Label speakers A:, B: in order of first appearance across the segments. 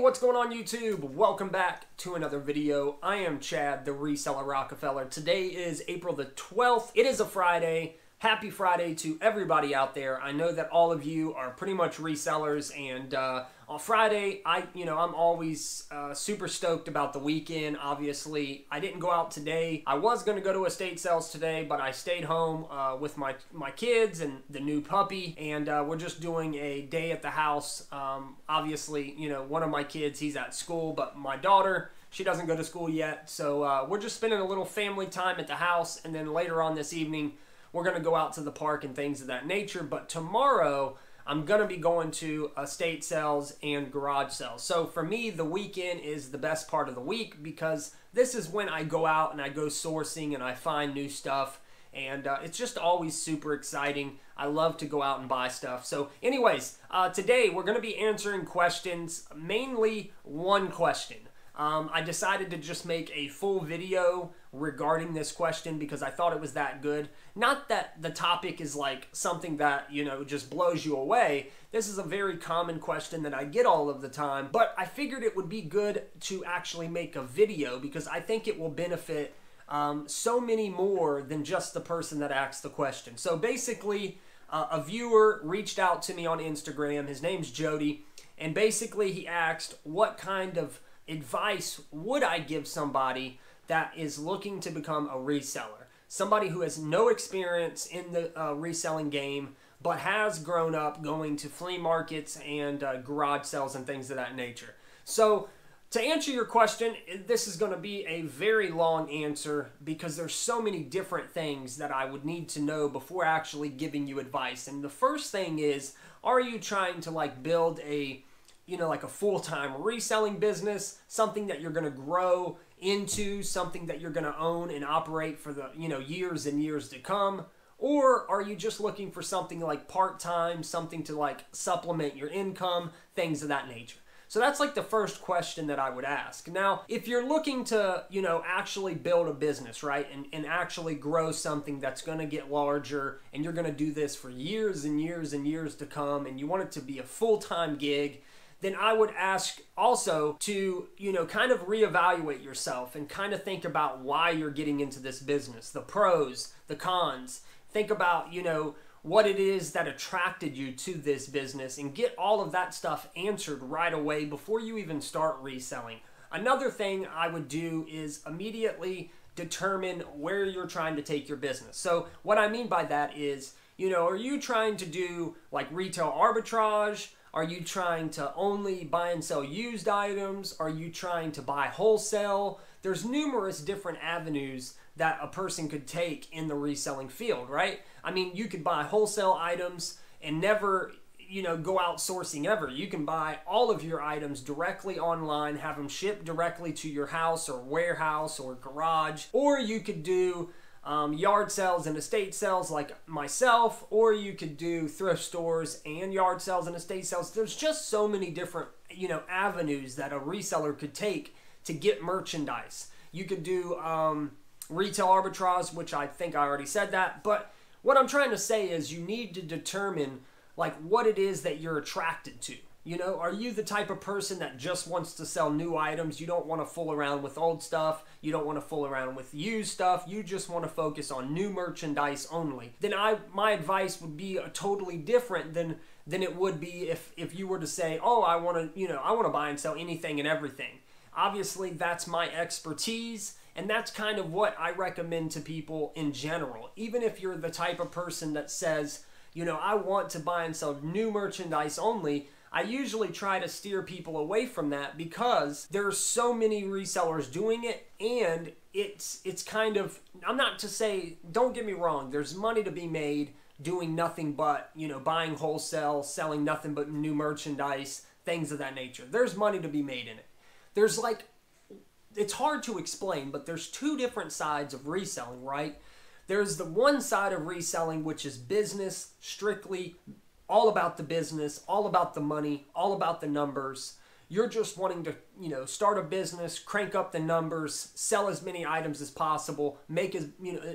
A: What's going on YouTube? Welcome back to another video. I am Chad, the Reseller Rockefeller. Today is April the 12th. It is a Friday. Happy Friday to everybody out there. I know that all of you are pretty much resellers, and on Friday, I'm always super stoked about the weekend. Obviously, I didn't go out today. I was going to go to estate sales today, but I stayed home with my kids and the new puppy, and we're just doing a day at the house. Obviously, one of my kids, he's at school, but my daughter, she doesn't go to school yet, so we're just spending a little family time at the house, and then later on this evening, we're going to go out to the park and things of that nature. But tomorrow, I'm going to be going to estate sales and garage sales. So for me, the weekend is the best part of the week because this is when I go out and I go sourcing and I find new stuff. And it's just always super exciting. I love to go out and buy stuff. So anyways, today we're going to be answering questions, mainly one question. I decided to just make a full video regarding this question because I thought it was that good. Not that the topic is like something that, just blows you away. This is a very common question that I get all of the time, but I figured it would be good to actually make a video because I think it will benefit so many more than just the person that asked the question. So basically, a viewer reached out to me on Instagram. His name's Jody, and basically he asked, what kind of advice would I give somebody that is looking to become a reseller? Somebody who has no experience in the reselling game, but has grown up going to flea markets and garage sales and things of that nature. So to answer your question, this is going to be a very long answer because there's so many different things that I would need to know before actually giving you advice. And the first thing is, are you trying to build a like a full-time reselling business, something that you're going to grow into, something that you're going to own and operate for the, years and years to come? Or are you just looking for something like part-time, something to supplement your income, things of that nature? So that's the first question that I would ask. Now, if you're looking to, actually build a business, right, and actually grow something that's going to get larger, and you're going to do this for years and years and years to come, and you want it to be a full-time gig, then I would ask also to, kind of reevaluate yourself and kind of think about why you're getting into this business, the pros, the cons. Think about, what it is that attracted you to this business and get all of that stuff answered right away before you even start reselling. Another thing I would do is immediately determine where you're trying to take your business. So what I mean by that is, are you trying to do retail arbitrage? Are you trying to only buy and sell used items? Are you trying to buy wholesale? There's numerous different avenues that a person could take in the reselling field, right? I mean, you could buy wholesale items and never, go out sourcing ever. You can buy all of your items directly online, have them shipped directly to your house or warehouse or garage, or you could do yard sales and estate sales like myself, or you could do thrift stores and yard sales and estate sales. There's just so many different, avenues that a reseller could take to get merchandise. You could do retail arbitrage, which I think I already said that, but what I'm trying to say is you need to determine what it is that you're attracted to. Are you the type of person that just wants to sell new items? You don't want to fool around with old stuff. You don't want to fool around with used stuff. You just want to focus on new merchandise only. Then my advice would be totally different than it would be if you were to say, oh, I want to buy and sell anything and everything. Obviously, that's my expertise, and that's kind of what I recommend to people in general. Even if you're the type of person that says, I want to buy and sell new merchandise only, I usually try to steer people away from that because there's so many resellers doing it, and it's kind of, I'm not to say, don't get me wrong, there's money to be made doing nothing but, buying wholesale, selling nothing but new merchandise, things of that nature. There's money to be made in it. There's it's hard to explain, but there's two different sides of reselling, right? There's the one side of reselling, which is business, strictly all about the business, all about the money, all about the numbers. You're just wanting to, start a business, crank up the numbers, sell as many items as possible, make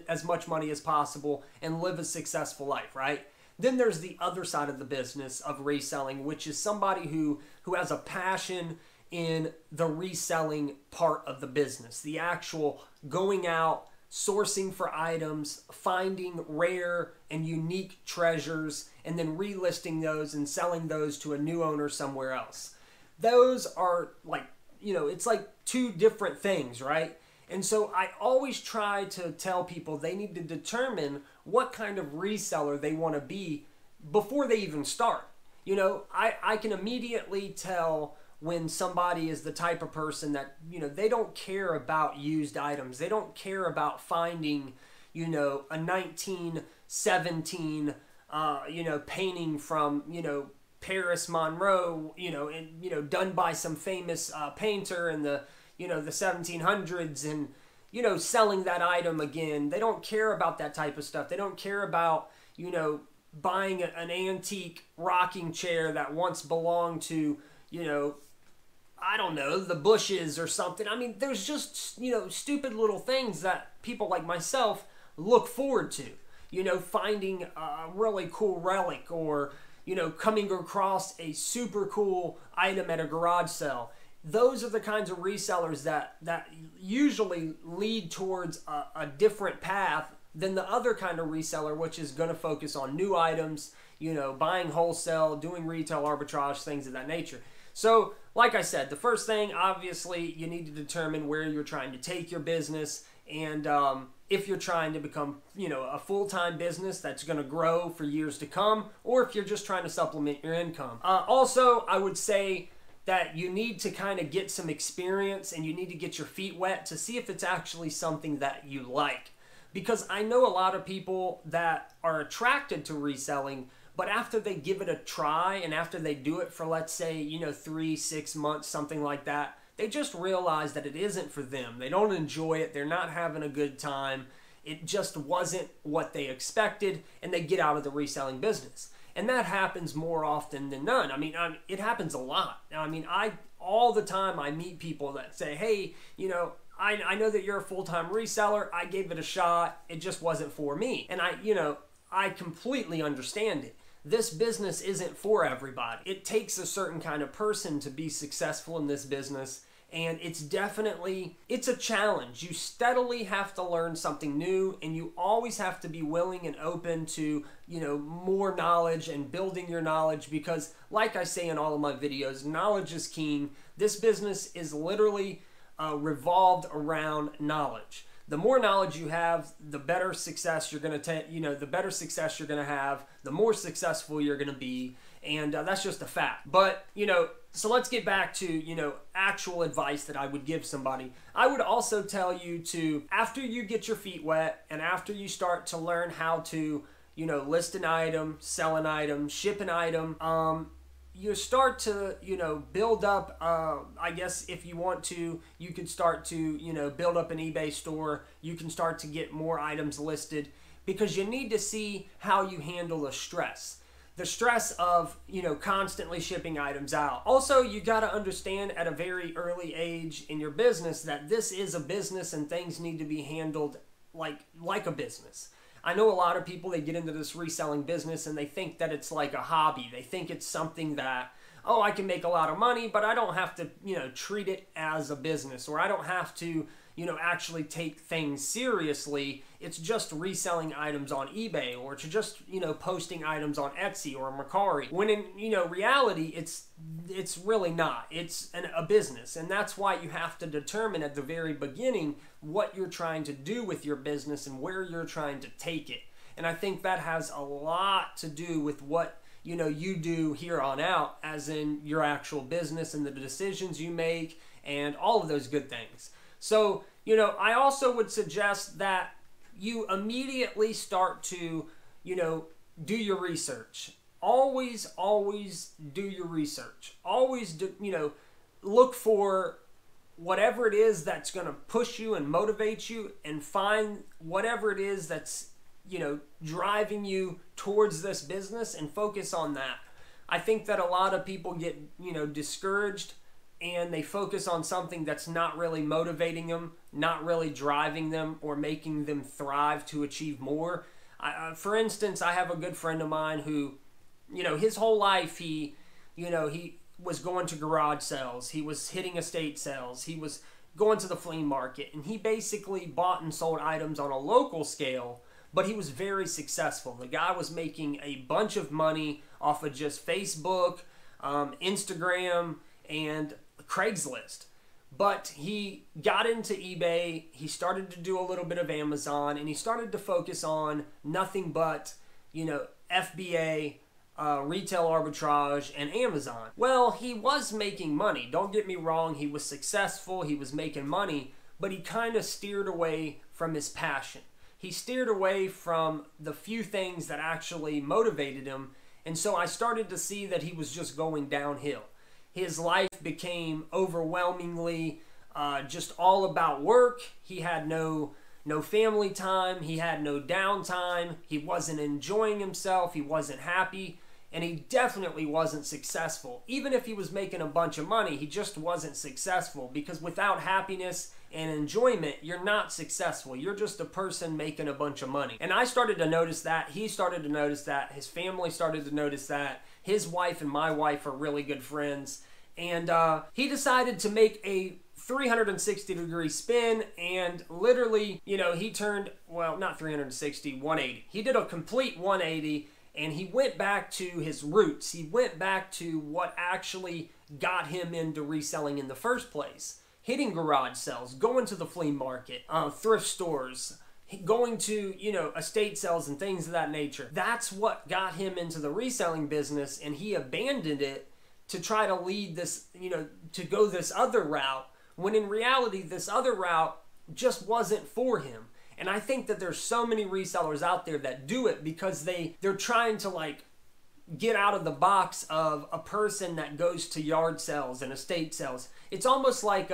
A: as much money as possible, and live a successful life, right? Then there's the other side of the business of reselling, which is somebody who has a passion in the reselling part of the business, the actual going out, sourcing for items, finding rare and unique treasures, and then relisting those and selling those to a new owner somewhere else. Those are like, it's like two different things, right? And so I always try to tell people they need to determine what kind of reseller they want to be before they even start. I can immediately tell when somebody is the type of person that, they don't care about used items. They don't care about finding, a 1917, painting from, Paris Monroe, and, done by some famous painter in the, the 1700s, and, selling that item again. They don't care about that type of stuff. They don't care about, buying an antique rocking chair that once belonged to, I don't know, the Bushes or something. I mean, there's just, stupid little things that people like myself look forward to. Finding a really cool relic, or, coming across a super cool item at a garage sale. Those are the kinds of resellers that usually lead towards a different path than the other kind of reseller, which is going to focus on new items, buying wholesale, doing retail arbitrage, things of that nature. So, like I said, the first thing, obviously, you need to determine where you're trying to take your business, and if you're trying to become, a full-time business that's going to grow for years to come, or if you're just trying to supplement your income. Also, I would say that you need to kind of get some experience, and you need to get your feet wet to see if it's actually something that you like. Because I know a lot of people that are attracted to reselling, but after they give it a try, and after they do it for, let's say, 3-6 months, something like that, they just realize that it isn't for them. They don't enjoy it. They're not having a good time. It just wasn't what they expected, and they get out of the reselling business. And that happens more often than none. I mean, it happens a lot. All the time I meet people that say, hey, I know that you're a full-time reseller. I gave it a shot. It just wasn't for me. And I completely understand it. This business isn't for everybody. It takes a certain kind of person to be successful in this business, and it's a challenge. You steadily have to learn something new, and you always have to be willing and open to, more knowledge and building your knowledge, because like I say in all of my videos, knowledge is king. This business is literally revolved around knowledge. The more knowledge you have, the better success you're going to the better success you're going to have, the more successful you're going to be, and that's just a fact. But, so let's get back to, actual advice that I would give somebody. I would also tell you to, after you get your feet wet, and after you start to learn how to, list an item, sell an item, ship an item, you start to, build up, I guess if you want to, you could start to, build up an eBay store. You can start to get more items listed, because you need to see how you handle the stress. The stress of, constantly shipping items out. Also, you got to understand at a very early age in your business that this is a business, and things need to be handled like a business. I know a lot of people, they get into this reselling business and they think that it's like a hobby. They think it's something that, oh, I can make a lot of money, but I don't have to, treat it as a business, or I don't have to, actually take things seriously. It's just reselling items on eBay, or to just, posting items on Etsy or Mercari. When in, reality, it's really not. It's a business, and that's why you have to determine at the very beginning what you're trying to do with your business and where you're trying to take it. And I think that has a lot to do with what you do here on out, as in your actual business and the decisions you make and all of those good things. So, I also would suggest that you immediately start to, do your research. Always do your research. Always do, look for whatever it is that's going to push you and motivate you, and find whatever it is that's, driving you towards this business, and focus on that. I think that a lot of people get, discouraged, and they focus on something that's not really motivating them, not really driving them, or making them thrive to achieve more. For instance, I have a good friend of mine who, his whole life he was going to garage sales. He was hitting estate sales. He was going to the flea market, and he basically bought and sold items on a local scale, but he was very successful. The guy was making a bunch of money off of just Facebook, Instagram, and Craigslist. But he got into eBay, he started to do a little bit of Amazon, and he started to focus on nothing but, FBA, retail arbitrage, and Amazon. Well, he was making money. Don't get me wrong, he was successful, he was making money, but he kind of steered away from his passion. He steered away from the few things that actually motivated him, and so I started to see that he was just going downhill. His life became overwhelmingly just all about work. He had no family time. He had no downtime. He wasn't enjoying himself. He wasn't happy. And he definitely wasn't successful. Even if he was making a bunch of money, he just wasn't successful, because without happiness and enjoyment, you're not successful. You're just a person making a bunch of money. And I started to notice that. He started to notice that. His family started to notice that. His wife and my wife are really good friends. And he decided to make a 360-degree spin, and literally, he turned, well, not 360, 180. He did a complete 180, and he went back to his roots. He went back to what actually got him into reselling in the first place. Hitting garage sales, going to the flea market, thrift stores, going to, estate sales and things of that nature. That's what got him into the reselling business, and he abandoned it to try to lead this, to go this other route, when in reality, this other route just wasn't for him. And I think that there's so many resellers out there that do it because they're trying to get out of the box of a person that goes to yard sales and estate sales. It's almost like,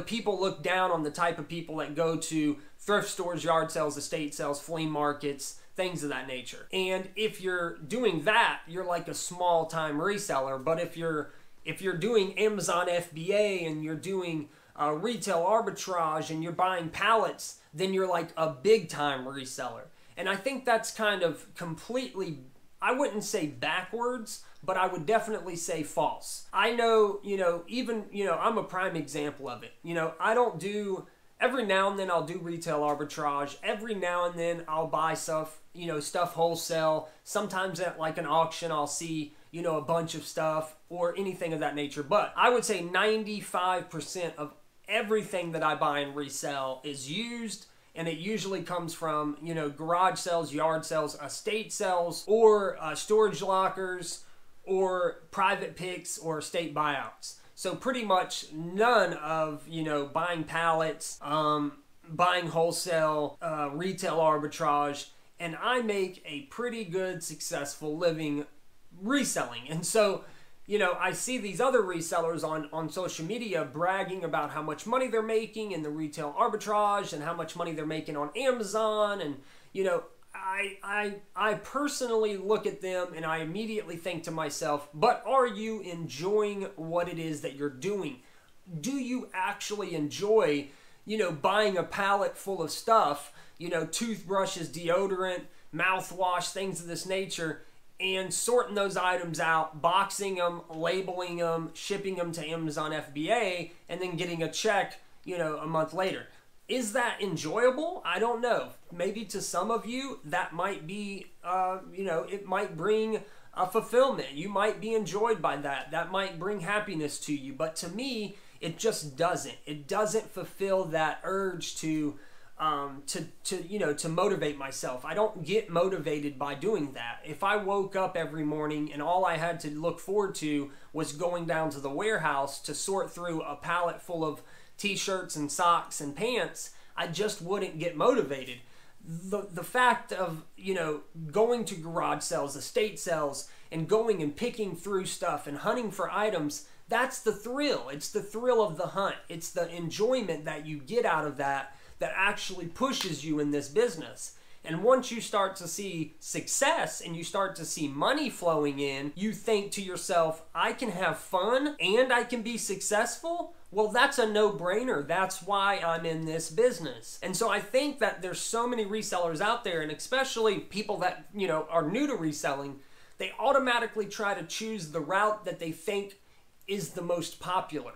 A: people look down on the type of people that go to thrift stores, yard sales, estate sales, flea markets, things of that nature. And if you're doing that, you're like a small-time reseller. But if you're doing Amazon FBA and you're doing retail arbitrage and you're buying pallets, then you're like a big-time reseller. And I think that's kind of completely, I wouldn't say backwards, but I would definitely say false. I know, I'm a prime example of it. I don't do, every now and then I'll do retail arbitrage. Every now and then I'll buy stuff, stuff wholesale. Sometimes at like an auction I'll see, a bunch of stuff or anything of that nature. But I would say 95% of everything that I buy and resell is used, and it usually comes from, garage sales, yard sales, estate sales, or storage lockers, or private picks, or estate buyouts. So pretty much none of, buying pallets, buying wholesale, retail arbitrage, and I make a pretty good, successful living reselling. And so, I see these other resellers on social media bragging about how much money they're making in the retail arbitrage and how much money they're making on Amazon. And, I personally look at them and I immediately think to myself, but are you enjoying what it is that you're doing? Do you actually enjoy, buying a pallet full of stuff, toothbrushes, deodorant, mouthwash, things of this nature, and sorting those items out, boxing them, labeling them, shipping them to Amazon FBA, and then getting a check, a month later? Is that enjoyable? I don't know. Maybe to some of you, that might be, it might bring a fulfillment. You might be enjoyed by that. That might bring happiness to you. But to me, it just doesn't. It doesn't fulfill that urge to motivate myself. I don't get motivated by doing that. If I woke up every morning and all I had to look forward to was going down to the warehouse to sort through a pallet full of t-shirts and socks and pants, I just wouldn't get motivated. The fact of, going to garage sales, estate sales, and going and picking through stuff and hunting for items, that's the thrill. It's the thrill of the hunt. It's the enjoyment that you get out of that actually pushes you in this business. And once you start to see success and you start to see money flowing in, you think to yourself, I can have fun and I can be successful? Well, that's a no-brainer. That's why I'm in this business. And so I think that there's so many resellers out there, and especially people that, are new to reselling, they automatically try to choose the route that they think is the most popular,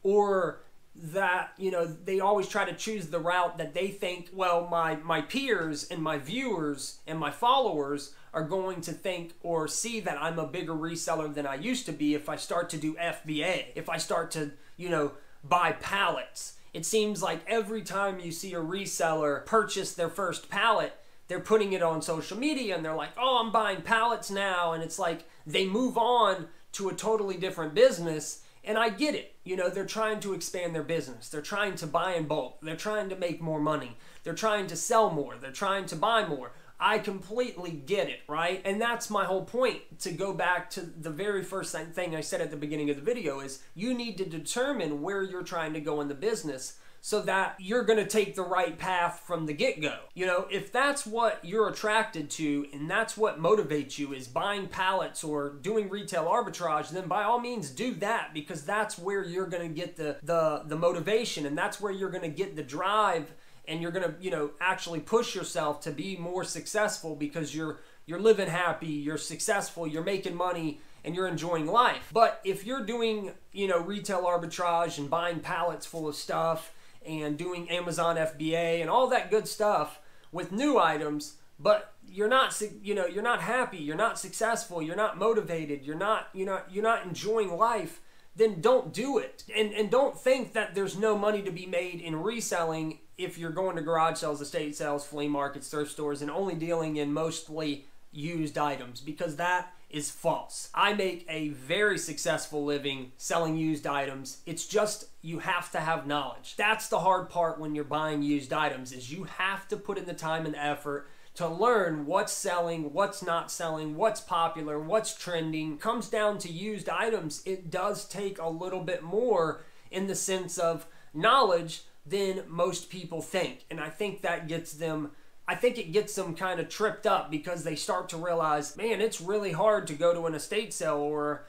A: or that, you know, they always try to choose the route that they think, well, my peers and my viewers and my followers are going to think or see that I'm a bigger reseller than I used to be if I start to do FBA, if I start to, you know, buy pallets. It seems like every time you see a reseller purchase their first pallet, they're putting it on social media and they're like, oh, I'm buying pallets now. And it's like they move on to a totally different business. And I get it. You know, they're trying to expand their business. They're trying to buy in bulk. They're trying to make more money. They're trying to sell more. They're trying to buy more. I completely get it, right? And that's my whole point. To go back to the very first thing I said at the beginning of the video is you need to determine where you're trying to go in the business so that you're going to take the right path from the get-go. You know, if that's what you're attracted to and that's what motivates you is buying pallets or doing retail arbitrage, then by all means do that, because that's where you're going to get the motivation, and that's where you're going to get the drive, and you're going to, you know, actually push yourself to be more successful because you're living happy, you're successful, you're making money, and you're enjoying life. But if you're doing, you know, retail arbitrage and buying pallets full of stuff and doing Amazon FBA and all that good stuff with new items, but you're not, you know, you're not happy, you're not successful, you're not motivated, you're not enjoying life, then don't do it. And don't think that there's no money to be made in reselling if you're going to garage sales, estate sales, flea markets, thrift stores, and only dealing in mostly used items, because that is false. I make a very successful living selling used items. It's just you have to have knowledge. That's the hard part when you're buying used items, is you have to put in the time and effort to learn what's selling, what's not selling, what's popular, what's trending. It comes down to used items. It does take a little bit more in the sense of knowledge than most people think. And I think that gets them, I think it gets them kind of tripped up, because they start to realize, man, it's really hard to go to an estate sale, or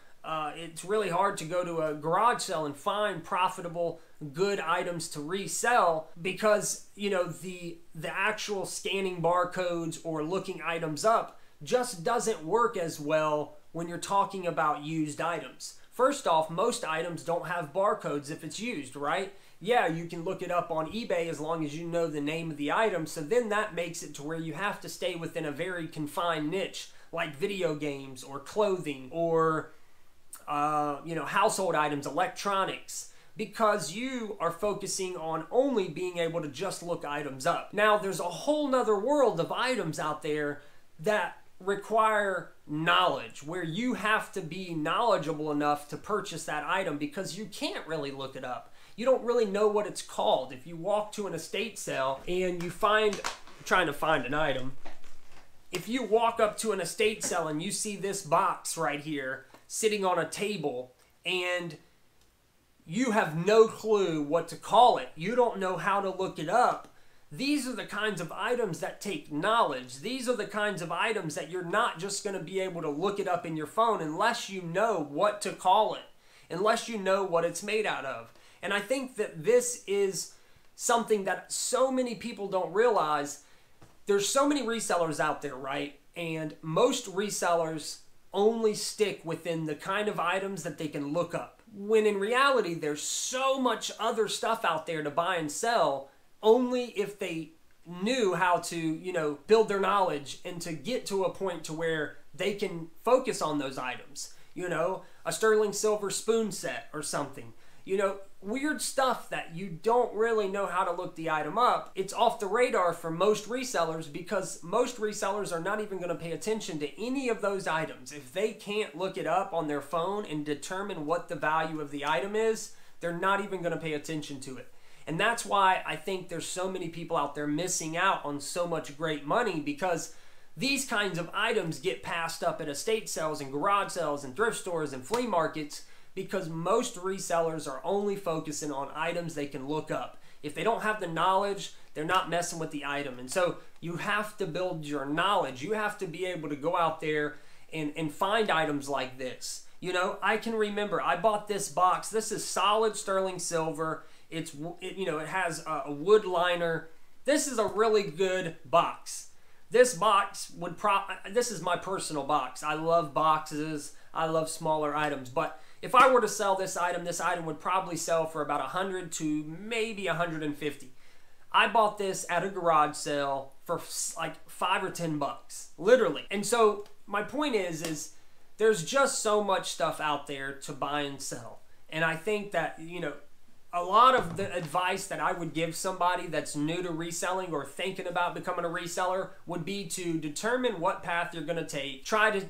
A: it's really hard to go to a garage sale and find profitable, good items to resell, because, you know, the actual scanning barcodes or looking items up just doesn't work as well when you're talking about used items. First off, most items don't have barcodes if it's used, right? Yeah, you can look it up on eBay as long as you know the name of the item. So then that makes it to where you have to stay within a very confined niche, like video games or clothing or, you know, household items, electronics, because you are focusing on only being able to just look items up. Now, there's a whole nother world of items out there that require knowledge, where you have to be knowledgeable enough to purchase that item, because you can't really look it up. You don't really know what it's called. If you walk to an estate sale and you find, trying to find an item, if you walk up to an estate sale and you see this box right here sitting on a table and you have no clue what to call it, you don't know how to look it up, these are the kinds of items that take knowledge. These are the kinds of items that you're not just going to be able to look it up in your phone unless you know what to call it, unless you know what it's made out of. And I think that this is something that so many people don't realize. There's so many resellers out there, right? And most resellers only stick within the kind of items that they can look up, when in reality there's so much other stuff out there to buy and sell, only if they knew how to, you know, build their knowledge and to get to a point to where they can focus on those items. You know, a sterling silver spoon set or something. You know, weird stuff that you don't really know how to look the item up. It's off the radar for most resellers, because most resellers are not even going to pay attention to any of those items. If they can't look it up on their phone and determine what the value of the item is, they're not even going to pay attention to it. And that's why I think there's so many people out there missing out on so much great money, because these kinds of items get passed up at estate sales and garage sales and thrift stores and flea markets, because most resellers are only focusing on items they can look up. If they don't have the knowledge, they're not messing with the item. And so you have to build your knowledge. You have to be able to go out there and find items like this. You know, I can remember I bought this box. This is solid sterling silver. You know, it has a wood liner. This is a really good box. This box would this is my personal box. I love boxes. I love smaller items, but if I were to sell this item would probably sell for about 100 to maybe 150. I bought this at a garage sale for like $5 or $10, literally. And so my point is there's just so much stuff out there to buy and sell. And I think that, you know, a lot of the advice that I would give somebody that's new to reselling or thinking about becoming a reseller would be to determine what path you're going to take. Try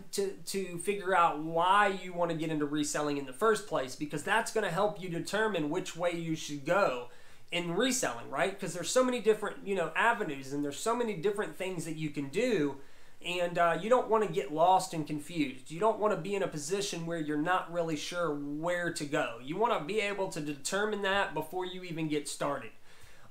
A: to figure out why you want to get into reselling in the first place, because that's going to help you determine which way you should go in reselling, right? Because there's so many different, you know, avenues, and there's so many different things that you can do. And you don't want to get lost and confused. You don't want to be in a position where you're not really sure where to go. You want to be able to determine that before you even get started.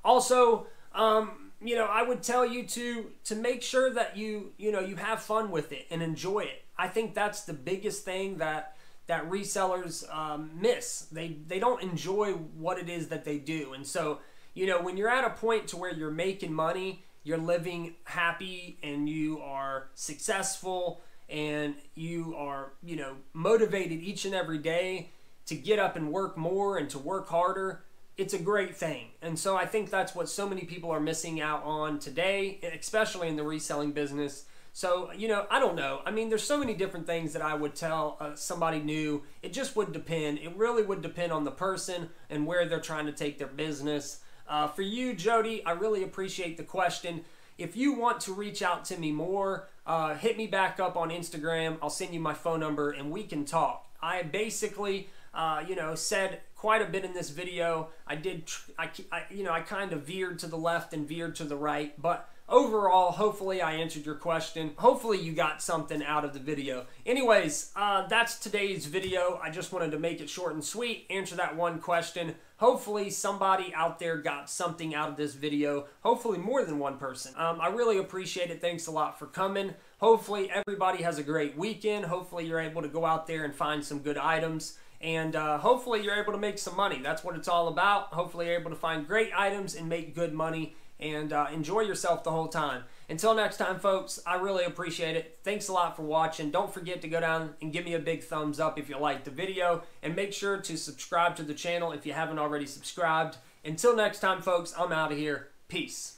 A: Also, you know, I would tell you to make sure that you have fun with it and enjoy it. I think that's the biggest thing that resellers miss. They don't enjoy what it is that they do. And so, you know, when you're at a point to where you're making money, you're living happy, and you are successful, and you are, you know, motivated each and every day to get up and work more and to work harder, it's a great thing. And so I think that's what so many people are missing out on today, especially in the reselling business. So, you know, I don't know. I mean, there's so many different things that I would tell somebody new. It just would depend. It really would depend on the person and where they're trying to take their business. For you, Jody, I really appreciate the question. If you want to reach out to me more, hit me back up on Instagram. I'll send you my phone number and we can talk. I basically, you know, said quite a bit in this video. I kind of veered to the left and veered to the right, but overall, hopefully I answered your question. Hopefully you got something out of the video. Anyways, that's today's video. I just wanted to make it short and sweet, answer that one question. Hopefully somebody out there got something out of this video. Hopefully more than one person. I really appreciate it. Thanks a lot for coming. Hopefully everybody has a great weekend. Hopefully you're able to go out there and find some good items. And hopefully you're able to make some money. That's what it's all about. Hopefully you're able to find great items and make good money and enjoy yourself the whole time. Until next time, folks, I really appreciate it. Thanks a lot for watching. Don't forget to go down and give me a big thumbs up if you liked the video, and make sure to subscribe to the channel if you haven't already subscribed. Until next time, folks, I'm out of here. Peace.